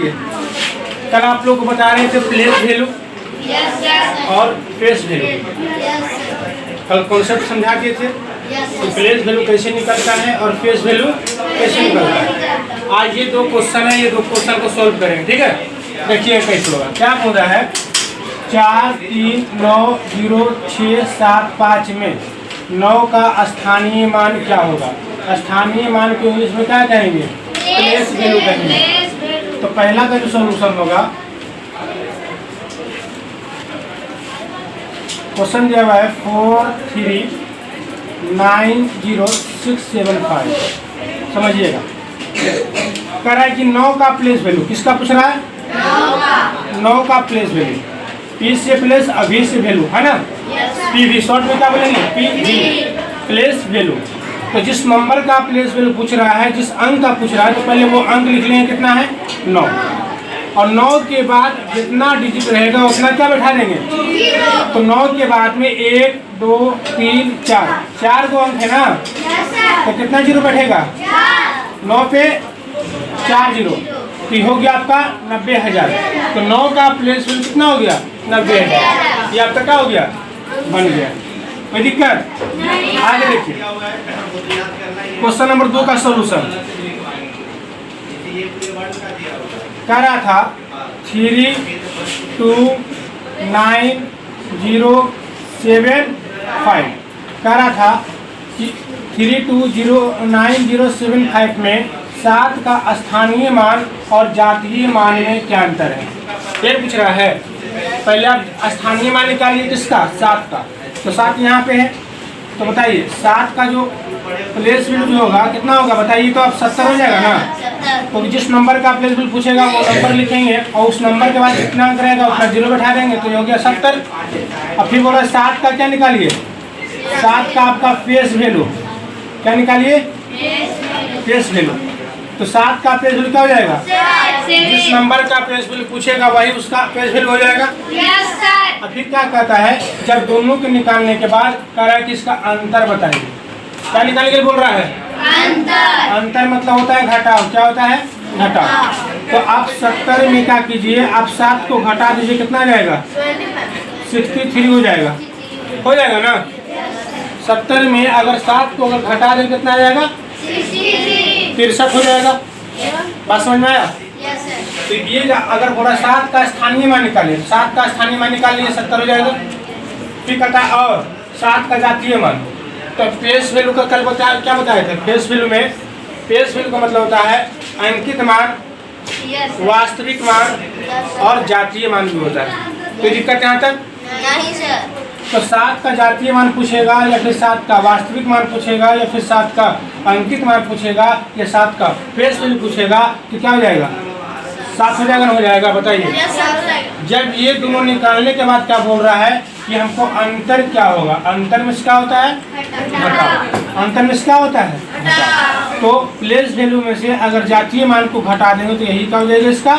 देखिए, कल आप लोग को बता रहे थे प्लेस वैल्यू और फेस वैल्यू। कल कॉन्सेप्ट समझा दिए थे कि प्लेस वैल्यू कैसे निकलता है और फेस वैल्यू कैसे निकलता है। आज ये दो क्वेश्चन है, ये दो क्वेश्चन को सॉल्व करेंगे, ठीक है। देखिए कैसे होगा, क्या बोल रहा है, 4, 3, 9, 0, 6, 7, 5 में 9 का स्थानीय मान क्या होगा। स्थानीय मान को इंग्लिश में क्या कहेंगे, प्लेस वैल्यू कहेंगे। तो पहला का जो सॉल्यूशन होगा, क्वेश्चन दिया हुआ है 4, 3, 9, 0, 6, 7, 5। समझिएगा, कह रहा है कि 9 का प्लेस वैल्यू, किसका पूछ रहा है, 9 का प्लेस वैल्यू। पी से प्लेस, अभी से वैल्यू है ना, पी वी शॉर्ट में क्या बोलेंगे, पी वी प्लेस वैल्यू। तो जिस नंबर का प्लेस वैल्यू पूछ रहा है, जिस अंक का पूछ रहा है, तो पहले वो अंक लिख लेंगे, कितना है 9, और 9 के बाद जितना डिजिट रहेगा उतना क्या बैठा देंगे। तो 9 के बाद में 1, 2, 3, 4 गो अंक है ना, तो कितना जीरो बैठेगा, 9 पे 4 जीरो, तो हो गया आपका 90,000। तो 9 का प्लेस वैल्यू कितना हो गया, 90,000। ये आपका क्या हो गया, बन गया। कोई दिक्कत, आगे देखिए क्वेश्चन नंबर 2 का सॉल्यूशन। कह रहा था 3, 2, 9, 0, 7, 5। कह रहा था कि 3, 2, 0, 9, 0, 7, 5 में 7 का स्थानीय मान और जातीय मान में क्या अंतर है, ये पूछ रहा है। पहले आप स्थानीय मान निकालिए, किसका, 7 का। तो 7 यहाँ पे है, तो बताइए 7 का जो प्लेस वैल्यू जो होगा कितना होगा बताइए। तो अब 70 हो जाएगा ना, तो जिस नंबर का प्लेस वैल्यू पूछेगा वो नंबर लिखेंगे और उस नंबर के बाद कितना अंक रहेगा उतना जीरो बैठा देंगे, तो ये हो गया 70। अब फिर बोला 7 का क्या निकालिए, 7 का आपका फेस वैल्यू, क्या निकालिए, फेस वैल्यू। तो 7 का फेस वैल्यू क्या हो जाएगा, जिस नंबर का फेस वैल्यू पूछेगा वही उसका फेस वैल्यू हो जाएगा। अब फिर क्या कहता है, जब दोनों के निकालने के बाद कह रहा है कि इसका अंतर बताइए। क्या निकालने के लिए बोल रहा है, अंतर। अंतर मतलब होता है घटाव, क्या होता है, घटाव। तो आप 70 में क्या कीजिए, आप 7 को घटा दीजिए, कितना आ जाएगा, 63 हो जाएगा, हो जाएगा ना। 70 में अगर 7 को अगर घटा दें कितना आ जाएगा, 63 हो जाएगा। बात समझ में आया। तो ये अगर बोला 7 का स्थानीय मान निकालिए, 7 का स्थानीय मान निकालिए, 70 हो जाएगा। फिर कहता है और 7 का जातीय मान। तो फेस वैल्यू का कल बताया, क्या बताए थे, फेस वैल्यू में, फेस वैल्यू का मतलब होता है अंकित मान, वास्तविक मान और जातीय मान भी होता है। तो दिक्कत यहाँ तक नहीं सर। तो 7 का जातीय मान पूछेगा या फिर 7 का वास्तविक मान पूछेगा या फिर 7 का अंकित मान पूछेगा या 7 का फेस वैल्यू पूछेगा, तो क्या हो जाएगा, 7 हो जाएगा ना, हो जाएगा। बताइए जब ये दोनों निकालने के बाद क्या बोल रहा है कि हमको अंतर क्या होगा, अंतर में क्या होता है, घटाव। अंतर में क्या होता है, घटाव। तो प्लेस वैल्यू में से अगर जातीय मान को घटा देंगे तो यही क्या हो जाएगा, इसका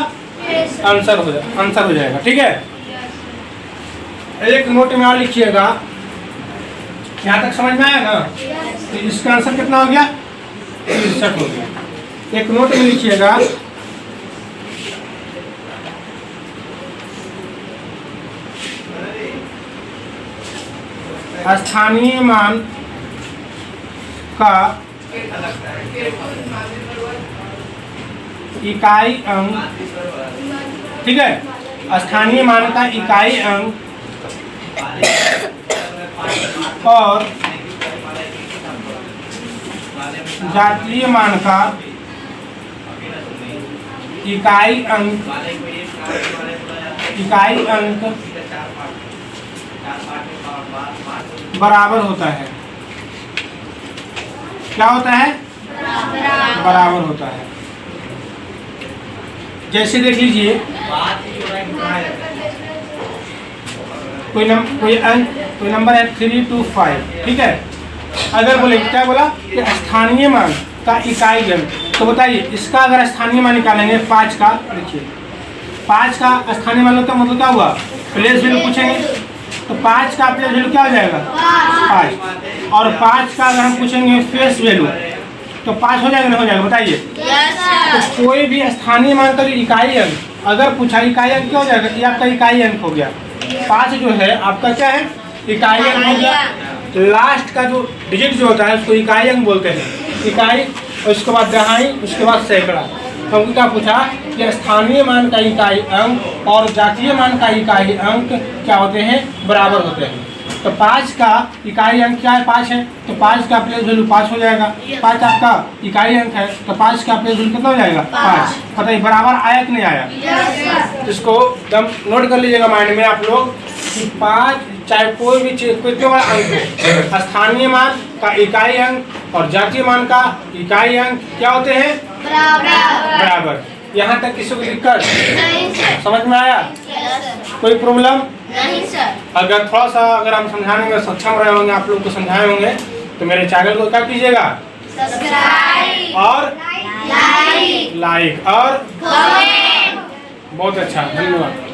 आंसर हो जाएगा, ठीक है। एक नोट में और लिखिएगा, यहाँ तक समझ में आया ना। तो इसका आंसर कितना हो गया, 63 हो गया। एक नोट में लिखिएगा, स्थानीय मान का इकाई अंक, ठीक है, स्थानीय मान का इकाई अंक और जातीय मान का इकाई अंक बराबर होता है। क्या होता है, बराबर होता है। जैसे देख लीजिए, कोई नंबर है 3, 2, 5, ठीक है। अगर बोले क्या बोला कि स्थानीय मान का इकाई अंक, तो बताइए इसका अगर स्थानीय मान निकालेंगे 5 का, देखिए 5 का स्थानीय मान का मतलब क्या हुआ, प्लेस वैल्यू पूछेंगे, तो 5 का प्लेस वैल्यू क्या हो जाएगा, 5। और 5 का अगर हम पूछेंगे फेस वैल्यू, तो 5 हो जाएगा, नहीं हो जाएगा, बताइए। तो कोई भी स्थानीय मान का जो इकाई अंक अगर पूछा, इकाई अंक क्या हो जाएगा, ये आपका इकाई अंक हो गया। 5 जो है आपका क्या है, इकाई अंक हो गया। लास्ट का जो डिजिट जो होता है उसको इकाई अंक बोलते हैं, इकाई, उसके बाद दहाई, उसके बाद सैकड़ा। तो हमको क्या पूछा कि स्थानीय मान का इकाई अंक और जातीय मान का इकाई अंक क्या होते हैं, बराबर होते हैं। तो 5 का इकाई अंक क्या है, 5 है, तो 5 का प्लेस वैल्यू 5 हो जाएगा। 5 आपका इकाई अंक है, तो 5 का प्लेस वैल्यू कितना हो जाएगा, 5। पता है बराबर आया कि नहीं आया? तो इसको एकदम नोट कर लीजिएगा माइंड में आप लोग कि 5 चाहे कोई भी चीज, कोई बड़ा अंक हो, स्थानीय मान का इकाई अंक और जातीय मान का इकाई अंक क्या होते हैं, बराबर। यहाँ तक किसी को दिक्कत समझ में आया? कोई प्रॉब्लम नहीं सर। अगर थोड़ा सा अगर हम समझाने में सक्षम रहे होंगे, आप लोग को समझाए होंगे, तो मेरे चैनल को क्या कीजिएगा, सब्सक्राइब और लाइक और कमेंट। बहुत अच्छा, धन्यवाद।